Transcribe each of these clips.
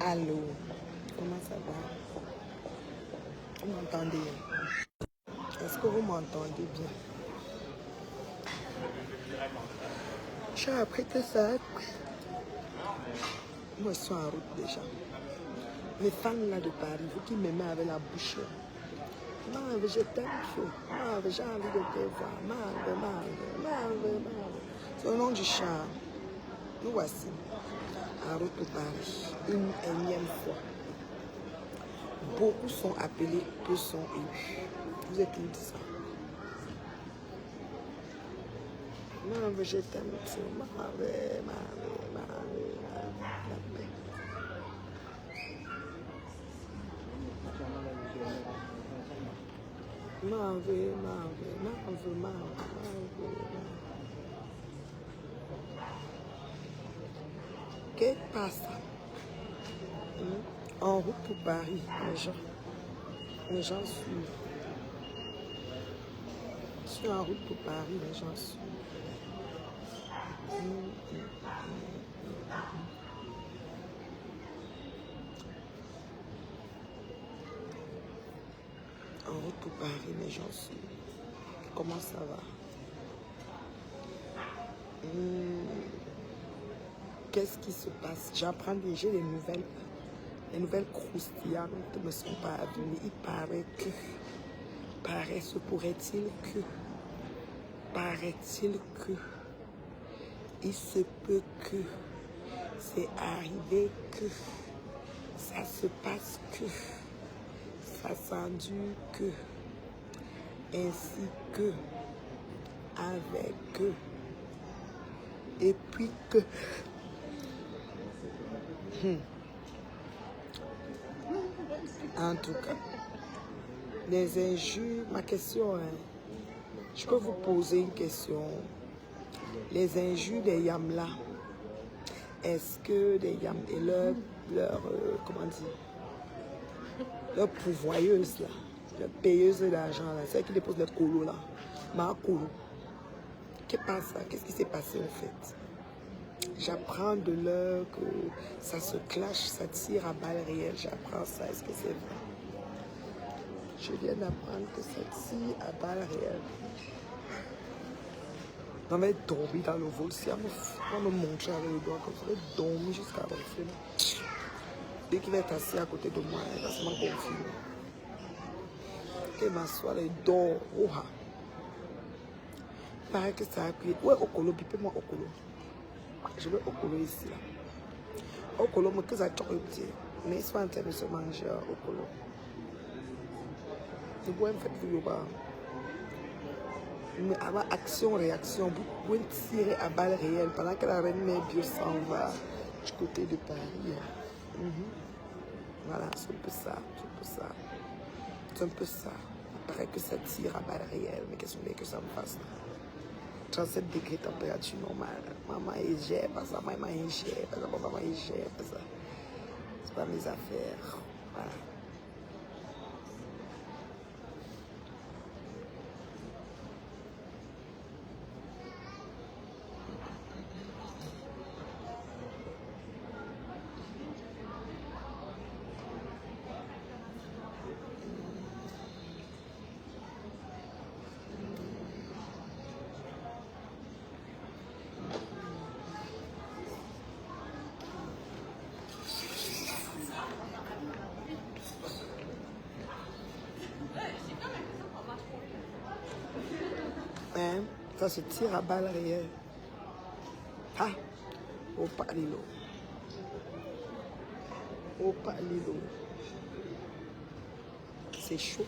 Allô, comment ça va? Vous m'entendez? Est-ce que vous m'entendez bien? J'ai appris que ça. Moi, je suis en route déjà. Les fans là de Paris, vous qui m'aimez avec la bouche. Marve, je t'aime chaud. Marve, j'ai envie de te voir. Marve. C'est au nom du chat. Nous voici en route de Paris. Une énième fois. Beaucoup sont appelés, peu sont élus. Vous êtes où de ça? Marve, je t'aime chaud. Marve. Qu'est-ce qui passe? En route pour Paris, les gens suivent. Je suis en route pour Paris, les gens suivent. En route pour Paris, les gens suivent. Comment ça va? Qu'est-ce qui se passe? J'apprends déjà les nouvelles. Les nouvelles croustillantes ne me sont pas venues. Il paraît que, se pourrait-il que, il se peut que, c'est arrivé que, ça se passe que, ça s'endure que, ainsi que, avec que, et puis que. En tout cas, les injures, ma question est, je peux vous poser une question. Les injures des Yamla, est-ce que des Yam et comment dire, leur pourvoyeuse là, leur payeuse d'argent là, celle qui dépose le colo là, ma colo, qu'est-ce qui s'est passé en fait? J'apprends de l'heure que ça se clash, ça tire à balles réelles. J'apprends ça. Est-ce que c'est vrai? Je viens d'apprendre que ça tire à balles réelles. On va dormir dans le vol. Si on me montrer avec le doigt comme ça, on va dormir jusqu'à ronfler. Dès qu'il va être assis à côté de moi, il va se m'engonfler. Il m'assoit, il dort. Oha. Il paraît que ça a pris. Ouais, Okolo, bipez-moi Okolo. Je veux Okolo ici, là. Okolo, moi, que ça choque petit. Mais ils sont en train de se manger Okolo. Vous pouvez me faire du yoga. Mais avant action-réaction, vous pouvez tirer à balles réelles pendant que la reine mère Bio s'en va du côté de Paris. Voilà, c'est un peu ça. C'est un peu ça. Il paraît que ça tire à balles réelles. Mais qu'est-ce que ça me fasse là? 37 degrés température normale. Maman est gère, parce que maman est gère, parce que maman est gère, parce que c'est pas mes affaires. Voilà. Hein? Ça se tire à balles réelles. Ah! Opa Lilo. Opa Lilo. C'est chaud.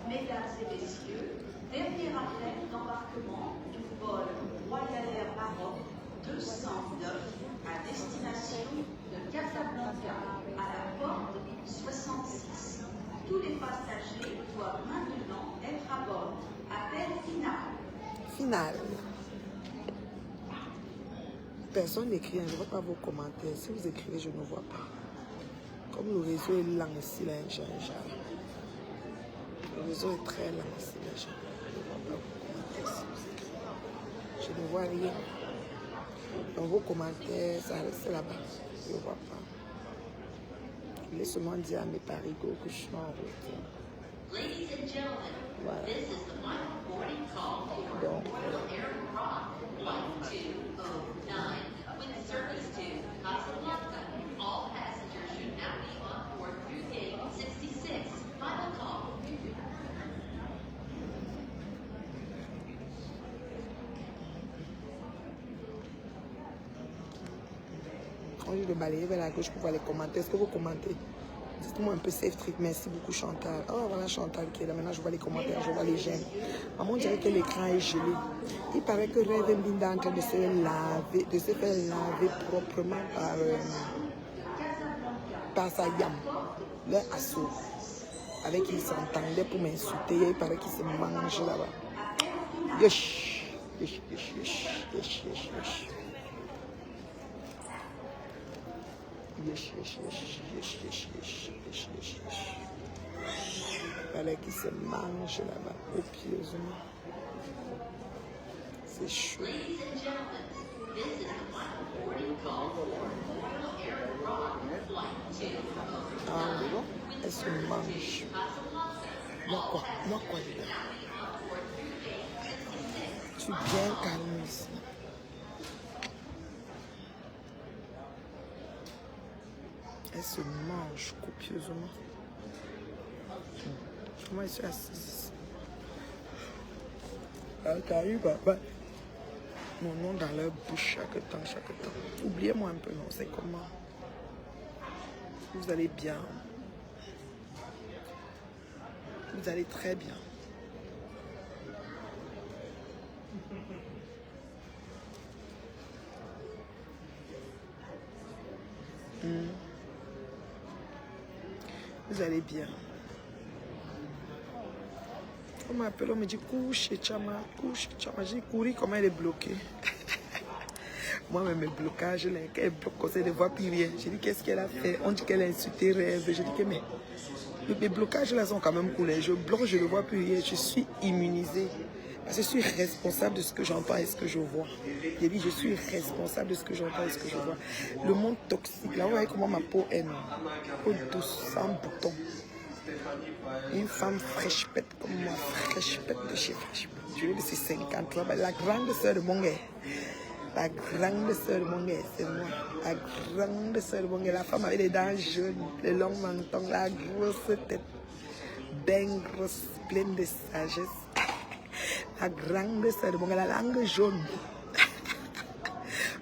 Mesdames et messieurs, dernier appel d'embarquement du vol Royal Air Maroc 209 à destination de Casablanca à la porte 66. Tous les passagers doivent maintenant être à bord. Appel final. Final. Personne n'écrit, je ne vois pas vos commentaires. Si vous écrivez, je ne vois pas. Comme le réseau est lent ici, là, le réseau est très lent ici, là, je ne vois pas vos commentaires si vous écrivez. Je ne vois rien. Dans vos commentaires, ça reste là-bas. Je ne vois pas. Laisse-moi dire à mes parigots que je suis en route. Voilà. Donc, on dit de balayer vers la gauche pour voir les commentaires. Est-ce que vous commentez? Dites-moi un peu safe trip. Merci beaucoup Chantal. Oh voilà Chantal qui est là. Maintenant je vois les commentaires, je vois les j'aime. Maman dirait que l'écran est gelé. Il paraît que Rêve Mbinda est en train de se laver, de se faire laver proprement par sa yam, leur assaut. Avec qui il s'entendait pour m'insulter. Il paraît qu'il se mange là-bas. Yesh. Yesh, yesh, yesh, yesh, yesh, yesh. Yesh, yesh, yesh, yesh, yesh, yesh, yesh, yesh, yesh. Il fallait qu'il se mange là-bas, copieusement. C'est chaud. Ah bon? Elle se mange. Moi quoi? Moi quoi dedans? Tu es bien calme ici. Elle se mange copieusement. Moi, je suis assise. T'as eu, papa? Mon nom dans leur bouche chaque temps, chaque temps. Oubliez-moi un peu, non? C'est comment? Vous allez bien. Vous allez très bien. Vous allez bien. On m'appelle, on me dit couche, Chama, couche, Chama. J'ai couru, comment elle est bloquée. Moi-même, mes blocages, elle bloque comme ça, elle ne voit plus rien. J'ai dit, qu'est-ce qu'elle a fait? On dit qu'elle a insulté Rêve. J'ai dit que, mais mes blocages là sont quand même coulés. Je bloque, je ne vois plus rien. Je suis immunisée. Parce que je suis responsable de ce que j'entends et ce que je vois. J'ai dit, je suis responsable de ce que j'entends et ce que je vois. Le monde toxique, là, vous voyez comment ma peau est, non? Peau douce, sans bouton. Une femme fraîche pète comme moi, fraîche pète de chez fraîche pète. Je vais de ces 50 ans. La grande sœur de mon gars. La grande sœur de mon gars, c'est moi. La grande sœur de mon gars. La femme avec les dents jaunes, les longs mentons, la grosse tête. Ben grosse, pleine de sagesse. La grande sœur de mon gars, la langue jaune.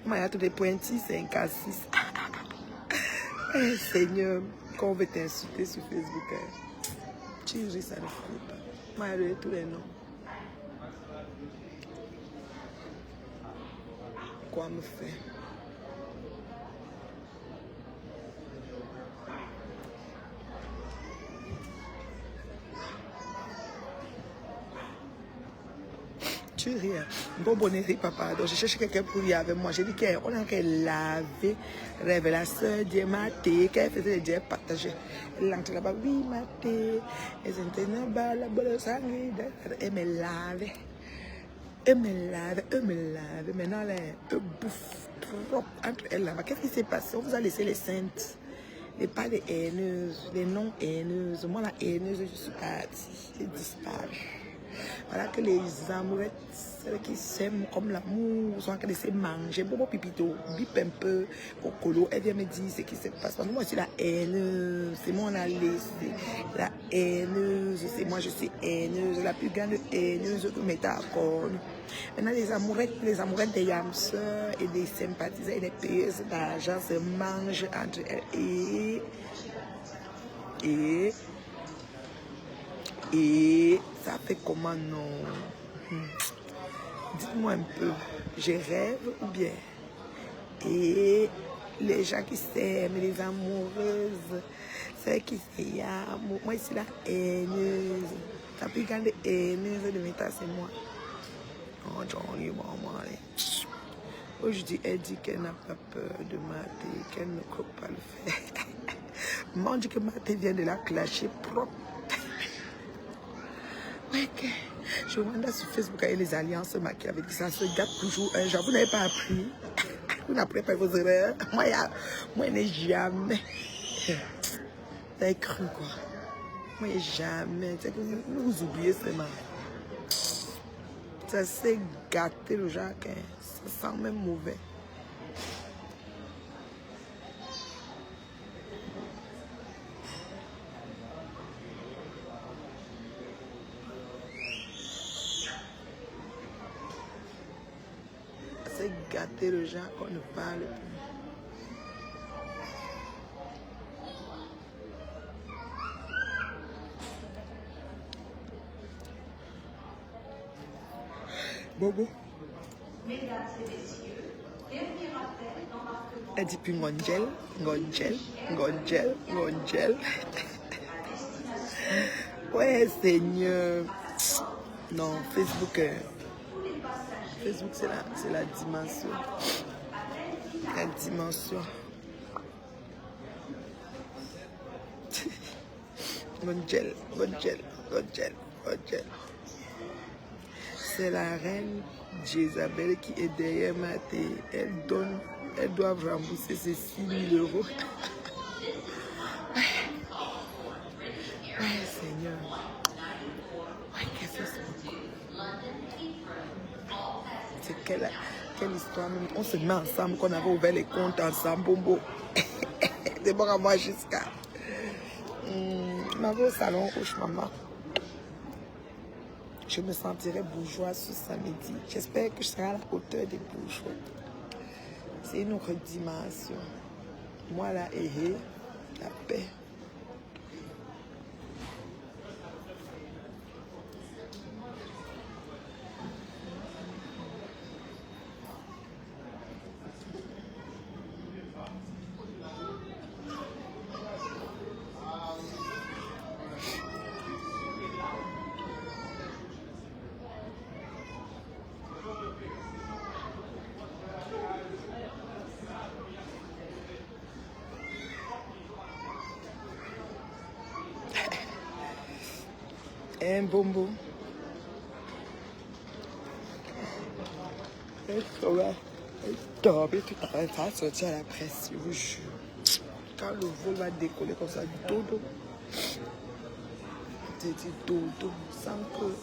Moi, il y a tous les pointis, 5 à 6. Hey, Seigneur, quand on veut t'insulter sur Facebook, tu ris, ça ne fait pas. Moi, il y a tous les noms. Quoi me faire? Tu ris, hein? Bon bonheur, papa. Donc, je cherche quelqu'un pour rire avec moi. J'ai dit qu'on a qu'à laver. Rêve la soeur, Dieu maté, qu'elle faisait des dieux partagés. Elle l'entre là-bas, oui, maté. Elle s'entendait là-bas, la bonne sanguine. Elle me lave. Elle me lave, elle me lave. Maintenant, elle bouffe trop entre elles là-bas. Qu'est-ce qui s'est passé? On vous a laissé les saintes. Et pas les haineuses, les non-haineuses. Moi, la haineuse, je suis partie. J'ai disparu. Voilà que les amourettes, celles qui s'aiment comme l'amour, sont en train de se manger. Bobo Pipito, bip un peu au colo. Elle vient me dire ce qui se passe. Moi, je suis la haineuse. C'est moi, on a laissé. La haineuse, c'est moi, je suis haineuse. La plus grande haineuse que m'est d'accord. Maintenant, les amourettes des yamseurs et des sympathisants et des payeuses d'argent se mangent entre elles. Et ça fait comment, non? Dites-moi un peu, je rêve ou bien? Et les gens qui s'aiment, les amoureuses, celles qui s'aiment, moi ici la haineuse. La plus grande haineuse de l'État, c'est moi. Oh, Johnny, maman, Aujourd'hui, elle dit qu'elle n'a pas peur de Maté, qu'elle ne croit pas le faire. Maman dit que Maté vient de la clasher propre. Ouais, que je vois sur Facebook avec les alliances maquillées avec ça se gâte toujours un genre. Vous n'avez pas appris. Vous n'apprenez pas vos erreurs. Moi, je n'ai jamais. Vous avez cru quoi? Moi, jamais. C'est que vous oubliez seulement. Ça s'est gâté le genre. Ça sent même mauvais. C'est gâter le genre qu'on ne parle plus. Bobo. Mesdames et messieurs, dernier appel d'embarquement. Elle dit puis Ngonjel, Ngonjel, Ngonjel, Ngonjel. Ouais, Seigneur. Non, Facebook, Facebook c'est la dimension. La dimension. Ngonjel, Ngonjel, Ngonjel, Ngonjel. C'est la reine Jézabel qui est derrière Maté. Elle doit rembourser ses 6 000 euros. Ouais, Seigneur. Ouais, qu'est-ce que c'est? C'est quelle histoire même. On se met ensemble, qu'on avait ouvert les comptes ensemble, Bombo. C'est bon à moi jusqu'à. Ma vie au salon rouge, maman. Je me sentirai bourgeois ce samedi. J'espère que je serai à la hauteur des bourgeois. C'est une autre dimension. Moi, là, la paix. Un Bombo. Elle dormait tout à l'heure, ça va sortir à la presse, je vous jure. Quand le vol va décoller comme ça, dodo. J'ai dit dodo, sans que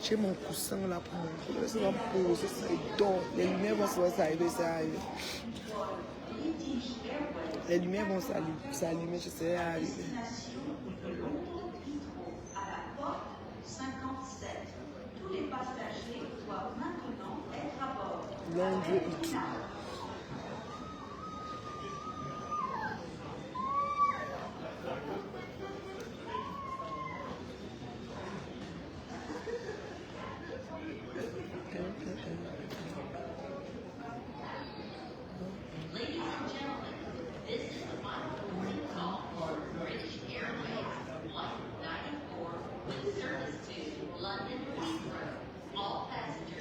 j'ai mon coussin là pour mon couleur. Ça va me poser, ça dort. Les lumières vont s'allumer, ça arrive. Les lumières vont s'allumer, je serai arrivé. Tous les passagers doivent maintenant être à bord. Londres Iki.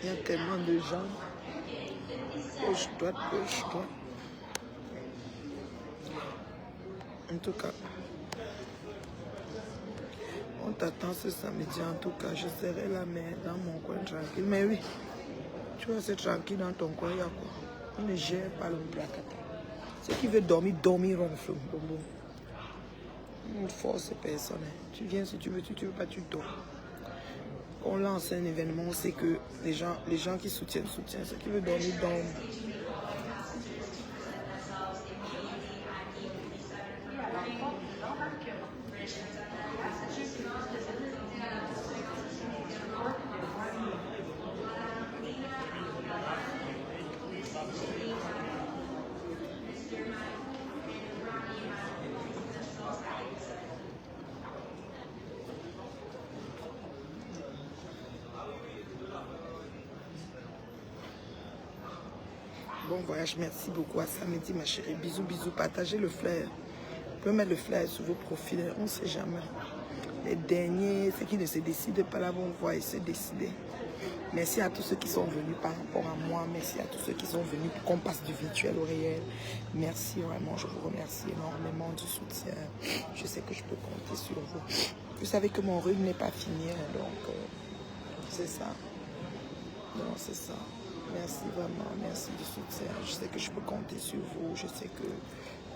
Il y a tellement de gens. Gauche, droite, gauche, droite. En tout cas, on t'attend ce samedi. En tout cas, je serai là, mais dans mon coin tranquille. Mais oui, tu vois, c'est tranquille dans ton coin. Il y a quoi? On ne gère pas le placata. Ceux qui veulent dormir, dormir ronfle. Une force personnelle. Tu viens si tu veux pas, tu dors. Quand on lance un événement, on sait que les gens qui soutiennent. Ceux qui veulent dormir, dorment. Bon voyage, merci beaucoup. À samedi, ma chérie. Bisous, bisous. Partagez le flair. Vous pouvez mettre le flair sur vos profils. On ne sait jamais. Les derniers, ceux qui ne se décident pas là, vont voir et se décider. Merci à tous ceux qui sont venus par rapport à moi. Merci à tous ceux qui sont venus pour qu'on passe du virtuel au réel. Merci vraiment, je vous remercie énormément du soutien. Je sais que je peux compter sur vous. Vous savez que mon rhume n'est pas fini, hein, donc c'est ça. Non, c'est ça. Merci vraiment, merci du soutien. Je sais que je peux compter sur vous. Je sais que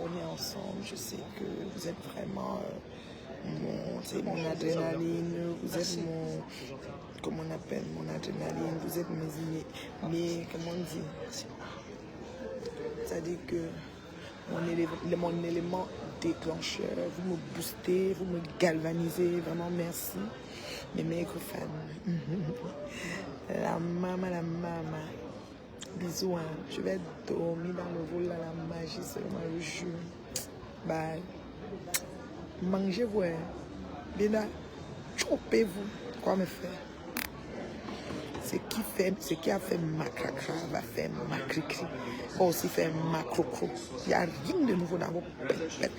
on est ensemble. Je sais que vous êtes vraiment mon adrénaline. Vous êtes mon, comment on appelle, mon adrénaline. Vous êtes mes comment on dit? C'est-à-dire que mon élément déclencheur, vous me boostez, vous me galvanisez. Vraiment, merci. Mes maigres fans. La maman. Bisous, hein. Je vais dormir dans le vol à la magie seulement le jour. Bye. Mangez-vous, hein. Bien, chopez-vous. Quoi me faire? Ce qui a fait ma cracra va faire ma cricri. Va aussi faire ma crocro. Il n'y a rien de nouveau dans vos pètes.